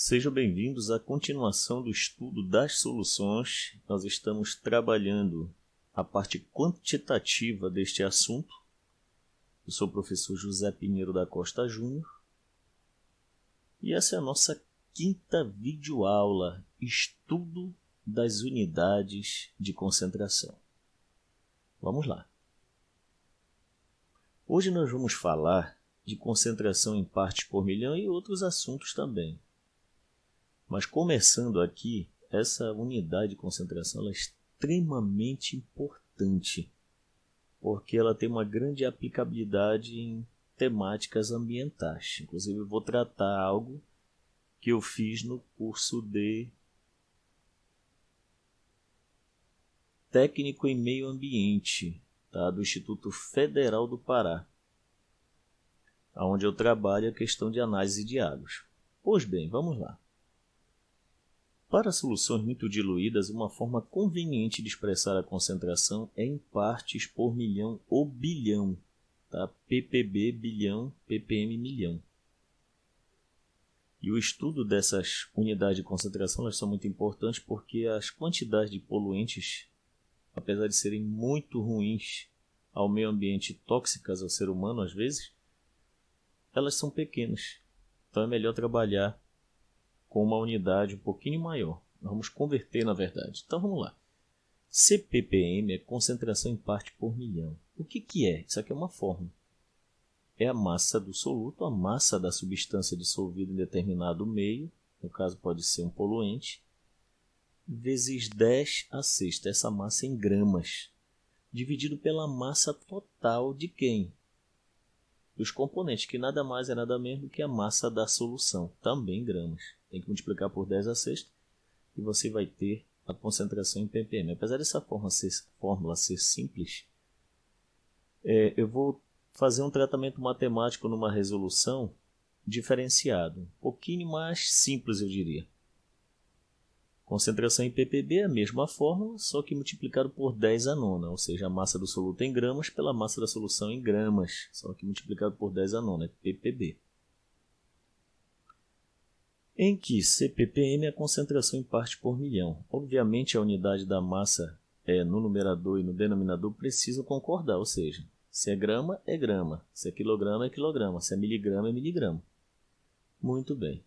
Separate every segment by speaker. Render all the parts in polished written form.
Speaker 1: Sejam bem-vindos à continuação do estudo das soluções. Nós estamos trabalhando a parte quantitativa deste assunto. Eu sou o professor José Pinheiro da Costa Júnior e essa é a nossa quinta videoaula, estudo das unidades de concentração. Vamos lá. Hoje nós vamos falar de concentração em partes por milhão e outros assuntos também. Mas começando aqui, essa unidade de concentração ela é extremamente importante, porque ela tem uma grande aplicabilidade em temáticas ambientais. Inclusive eu vou tratar algo que eu fiz no curso de Técnico em Meio Ambiente, tá? Do Instituto Federal do Pará, onde eu trabalho a questão de análise de águas. Pois bem, vamos lá. Para soluções muito diluídas, uma forma conveniente de expressar a concentração é em partes por milhão ou bilhão, tá? ppb, bilhão, ppm, milhão. E o estudo dessas unidades de concentração elas são muito importantes porque as quantidades de poluentes, apesar de serem muito ruins ao meio ambiente e tóxicas ao ser humano às vezes, elas são pequenas. Então é melhor trabalhar com uma unidade um pouquinho maior. Vamos converter na verdade. Então vamos lá. CPPM é concentração em parte por milhão. O que é? Isso aqui é uma fórmula. É a massa do soluto, a massa da substância dissolvida em determinado meio, no caso pode ser um poluente, vezes 10 a sexta, essa massa em gramas, dividido pela massa total de quem? Dos componentes, que nada mais é nada menos do que a massa da solução, também gramas. Tem que multiplicar por 10 a sexta e você vai ter a concentração em ppm. Apesar dessa fórmula ser simples, eu vou fazer um tratamento matemático numa resolução diferenciado, um pouquinho mais simples eu diria. Concentração em ppb é a mesma fórmula, só que multiplicado por 10 a nona, ou seja, a massa do soluto em gramas pela massa da solução em gramas, só que multiplicado por 10 a nona, é ppb. Em que CPPM é a concentração em parte por milhão. Obviamente a unidade da massa no numerador e no denominador precisam concordar, ou seja, se é grama, se é quilograma, se é miligrama, é miligrama. Muito bem.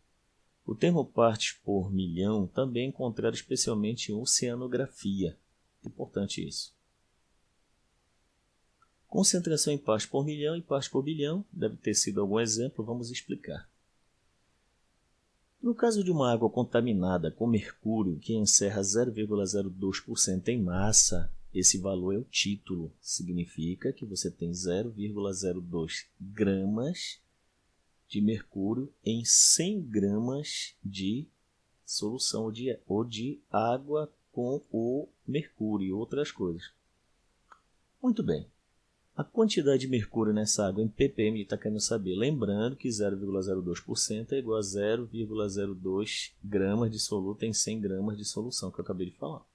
Speaker 1: O termo partes por milhão também é encontrado especialmente em oceanografia. Importante isso. Concentração em partes por milhão e partes por bilhão. Deve ter sido algum exemplo, vamos explicar. No caso de uma água contaminada com mercúrio que encerra 0,02% em massa, esse valor é o título. Significa que você tem 0,02 gramas de mercúrio em 100 gramas de solução ou de água com o mercúrio e outras coisas. Muito bem. A quantidade de mercúrio nessa água em ppm está querendo saber. Lembrando que 0,02% é igual a 0,02 gramas de soluto em 100 gramas de solução que eu acabei de falar.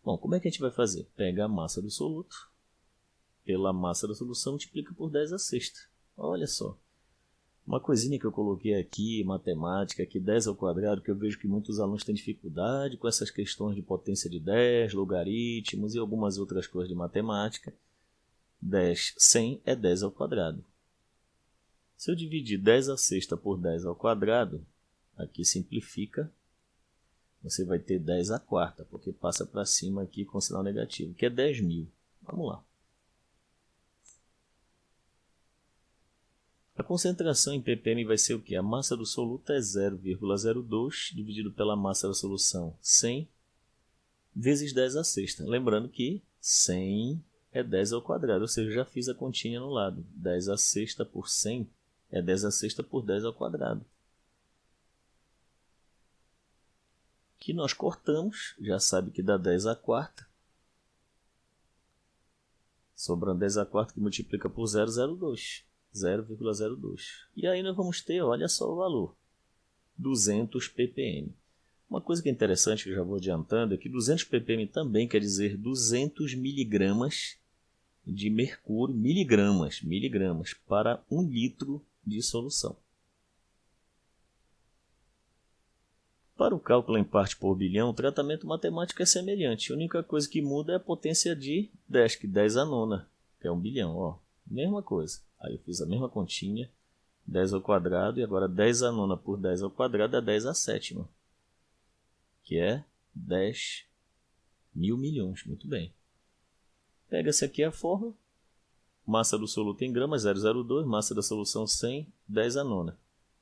Speaker 1: Bom, como é que a gente vai fazer? Pega a massa do soluto pela massa da solução e multiplica por 10 a sexta. Olha só. Uma coisinha que eu coloquei aqui, matemática, aqui 10 ao quadrado, que eu vejo que muitos alunos têm dificuldade com essas questões de potência de 10, logaritmos e algumas outras coisas de matemática. 100 é 10 ao quadrado. Se eu dividir 10 a sexta por 10 ao quadrado, aqui simplifica, você vai ter 10 a quarta, porque passa para cima aqui com sinal negativo, que é 10.000. Vamos lá. A concentração em ppm vai ser o quê? A massa do soluto é 0,02 dividido pela massa da solução 100 vezes 10 a sexta. Lembrando que 100 é 10 ao quadrado, ou seja, já fiz a continha no lado. 10 a sexta por 100 é 10 a sexta por 10 ao quadrado. Que nós cortamos, já sabe que dá 10 a quarta. Sobrando 10 a quarta que multiplica por 0,02. 0,02. E aí nós vamos ter, olha só o valor, 200 ppm. Uma coisa que é interessante, que eu já vou adiantando, é que 200 ppm também quer dizer 200 miligramas de mercúrio, miligramas para 1 litro de solução. Para o cálculo em parte por bilhão, o tratamento matemático é semelhante. A única coisa que muda é a potência de 10, que 10 a nona, que é 1 bilhão. Ó, mesma coisa. Aí eu fiz a mesma continha, 10 ao quadrado, e agora 10 a nona por 10 ao quadrado é 10 a sétima, que é 10 mil milhões. Muito bem. Pega-se aqui a fórmula. Massa do soluto em gramas, 0,02. Massa da solução, 100, 10 a nona.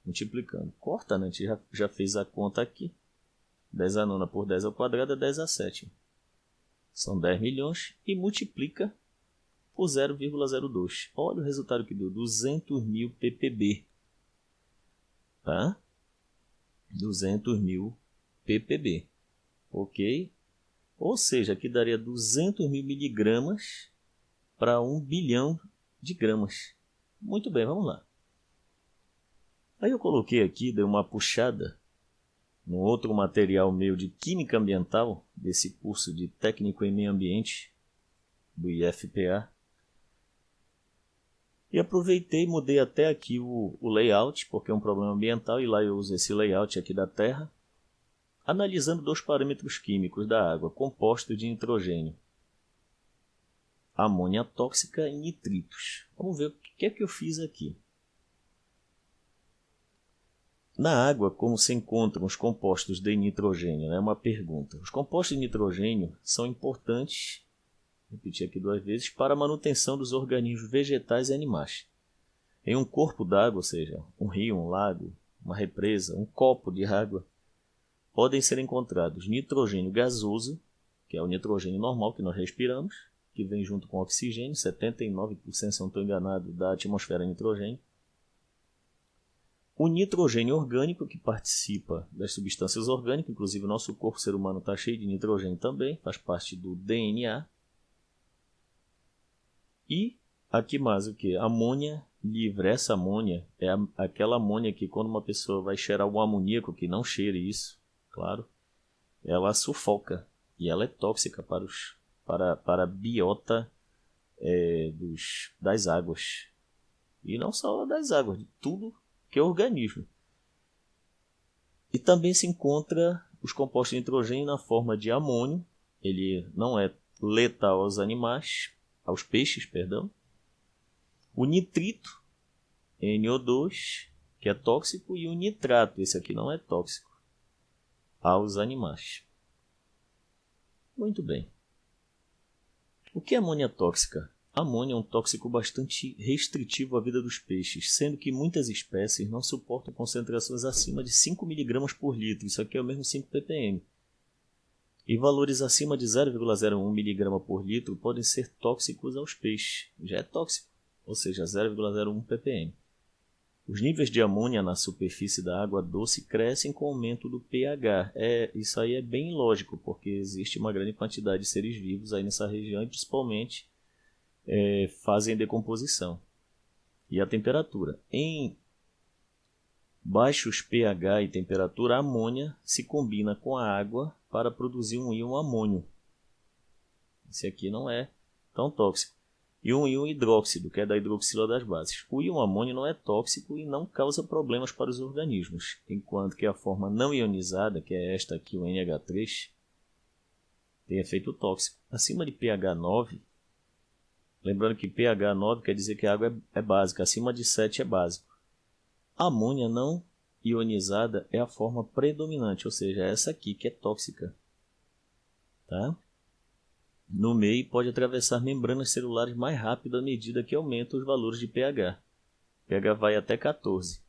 Speaker 1: Multiplicando. Corta, né? A gente já fez a conta aqui. 10 a nona por 10 ao quadrado é 10 a sétima. São 10 milhões e multiplica por 0,02. Olha o resultado que deu. 200 mil ppb. Tá? 200 mil ppb. Ok? Ou seja, aqui daria 200 mil miligramas para 1 bilhão de gramas. Muito bem, vamos lá. Aí eu coloquei aqui, dei uma puxada no outro material meu de Química Ambiental, desse curso de Técnico em Meio Ambiente, do IFPA. E aproveitei e mudei até aqui o layout, porque é um problema ambiental, e lá eu uso esse layout aqui da Terra, analisando 2 parâmetros químicos da água, compostos de nitrogênio, amônia tóxica e nitritos. Vamos ver o que é que eu fiz aqui. Na água, como se encontram os compostos de nitrogênio? É uma pergunta. Os compostos de nitrogênio são importantes, repetir aqui 2 vezes, para a manutenção dos organismos vegetais e animais. Em um corpo d'água, ou seja, um rio, um lago, uma represa, um copo de água, podem ser encontrados nitrogênio gasoso, que é o nitrogênio normal que nós respiramos, que vem junto com oxigênio, 79%, se não estou enganado, da atmosfera é nitrogênio. O nitrogênio orgânico, que participa das substâncias orgânicas, inclusive o nosso corpo ser humano está cheio de nitrogênio também, faz parte do DNA. E aqui mais o que? Amônia livre. Essa amônia é aquela amônia que quando uma pessoa vai cheirar o amoníaco, que não cheire isso, claro, ela sufoca e ela é tóxica para a biota das águas. E não só das águas, de tudo que é organismo. E também se encontra os compostos de nitrogênio na forma de amônio. Ele não é letal aos peixes, perdão. O nitrito, NO2, que é tóxico, e o nitrato, esse aqui não é tóxico, aos animais. Muito bem. O que é amônia tóxica? A amônia é um tóxico bastante restritivo à vida dos peixes, sendo que muitas espécies não suportam concentrações acima de 5 mg por litro, isso aqui é o mesmo 5 ppm. E valores acima de 0,01 mg por litro podem ser tóxicos aos peixes, já é tóxico, ou seja, 0,01 ppm. Os níveis de amônia na superfície da água doce crescem com o aumento do pH. Isso aí é bem lógico, porque existe uma grande quantidade de seres vivos aí nessa região, e principalmente fazem decomposição. E a temperatura. Em baixos pH e temperatura, a amônia se combina com a água para produzir um íon amônio. Esse aqui não é tão tóxico. E um íon hidróxido, que é da hidroxila das bases. O íon amônio não é tóxico e não causa problemas para os organismos, enquanto que a forma não ionizada, que é esta aqui, o NH3, tem efeito tóxico. Acima de pH 9, lembrando que pH 9 quer dizer que a água é básica, acima de 7 é básico. A amônia não ionizada é a forma predominante, ou seja, é essa aqui que é tóxica. Tá? No meio, pode atravessar membranas celulares mais rápido à medida que aumenta os valores de pH. pH vai até 14.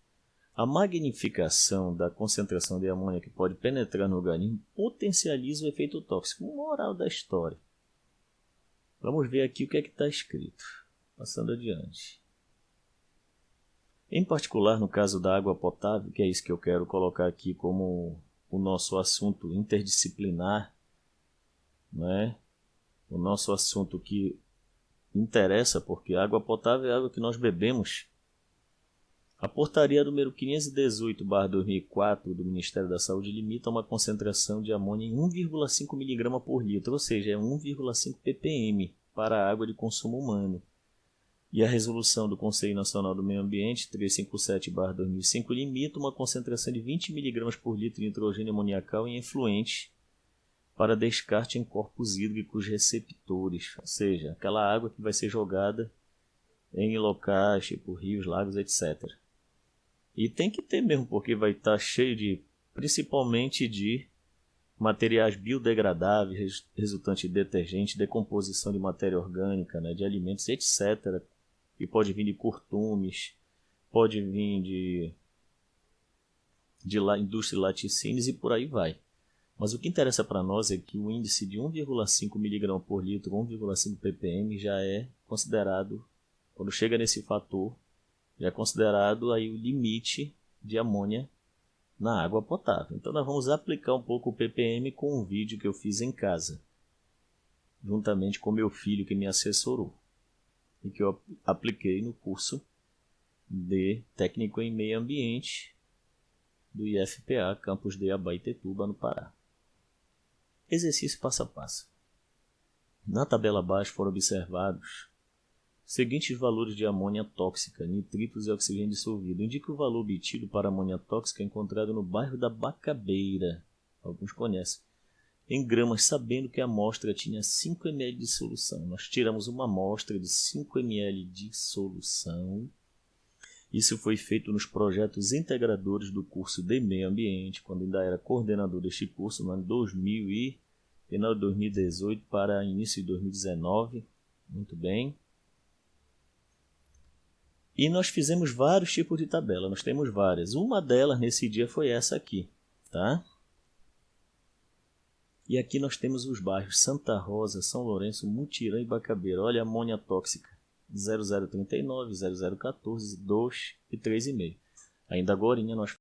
Speaker 1: A magnificação da concentração de amônia que pode penetrar no organismo potencializa o efeito tóxico. Moral da história. Vamos ver aqui o que é que está escrito. Passando adiante. Em particular, no caso da água potável, que é isso que eu quero colocar aqui como o nosso assunto interdisciplinar, né? O nosso assunto que interessa, porque a água potável é a água que nós bebemos. A portaria número 518/2004 do Ministério da Saúde limita uma concentração de amônia em 1,5 mg por litro, ou seja, é 1,5 ppm para a água de consumo humano. E a resolução do Conselho Nacional do Meio Ambiente 357/2005 limita uma concentração de 20 mg por litro de nitrogênio amoniacal em efluente para descarte em corpos hídricos receptores, ou seja, aquela água que vai ser jogada em locais tipo rios, lagos, etc. E tem que ter mesmo, porque vai estar cheio principalmente de materiais biodegradáveis, resultante de detergente, decomposição de matéria orgânica, né, de alimentos, etc. E pode vir de curtumes, pode vir de indústria de laticínios e por aí vai. Mas o que interessa para nós é que o índice de 1,5 mg por litro, 1,5 ppm, já é considerado, quando chega nesse fator, já é considerado aí o limite de amônia na água potável. Então nós vamos aplicar um pouco o ppm com um vídeo que eu fiz em casa, juntamente com meu filho que me assessorou, e que eu apliquei no curso de Técnico em Meio Ambiente do IFPA, Campus de Abaetetuba, no Pará. Exercício passo a passo. Na tabela abaixo foram observados os seguintes valores de amônia tóxica, nitritos e oxigênio dissolvido. Indica o valor obtido para amônia tóxica encontrado no bairro da Bacabeira, alguns conhecem, em gramas, sabendo que a amostra tinha 5 ml de solução. Nós tiramos uma amostra de 5 ml de solução. Isso foi feito nos projetos integradores do curso de Meio Ambiente, quando ainda era coordenador deste curso, no ano 2000 e final de 2018 para início de 2019. Muito bem. E nós fizemos vários tipos de tabela, nós temos várias. Uma delas nesse dia foi essa aqui, tá? E aqui nós temos os bairros Santa Rosa, São Lourenço, Mutirã e Bacabeira. Olha a amônia tóxica, 0039, 0014, 2 e 3,5. Ainda agorinha nós